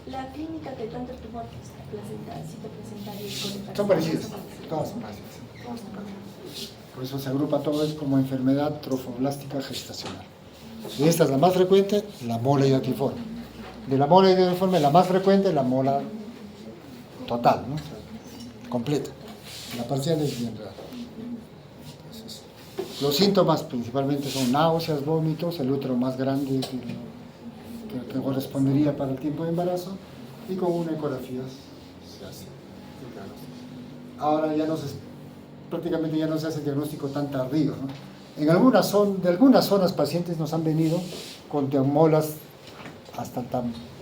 La clínica de tanto tumor citoplacentario y coriocarcinoma Son parecidas, todas son parecidas. Por eso se agrupa todo es como enfermedad trofoblástica gestacional. Y esta es la más frecuente, la mola hidatiforme. De la mola hidatiforme, la más frecuente, la mola total, ¿no? O sea, completa. La parcial es bien rara. Entonces, los síntomas principalmente son náuseas, vómitos, el útero más grande que correspondería para el tiempo de embarazo, y con una ecografía se hace Ahora ya prácticamente ya no se hace el diagnóstico tan tardío, ¿no? De algunas zonas pacientes nos han venido con teomolas hasta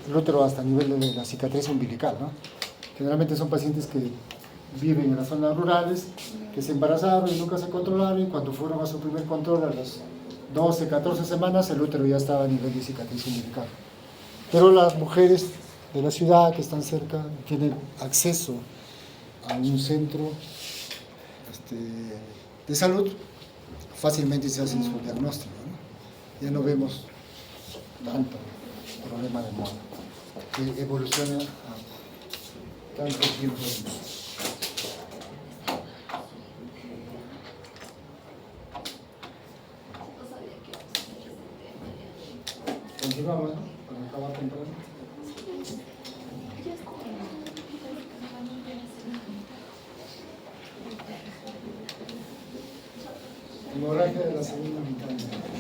el útero hasta el nivel de la cicatriz umbilical, ¿no? Generalmente son pacientes que viven en las zonas rurales, que se embarazaron y nunca se controlaron, y cuando fueron a su primer control a las 12, 14 semanas, el útero ya estaba a nivel de cicatriz umbilical. Pero las mujeres de la ciudad que están cerca tienen acceso a un centro de salud, fácilmente se hacen su diagnóstico, ¿no? Ya no vemos tanto problema de moda que evoluciona a tanto tiempo. Continuamos, ¿no? Para acabar temprano. Hemorragia de la segunda mitad.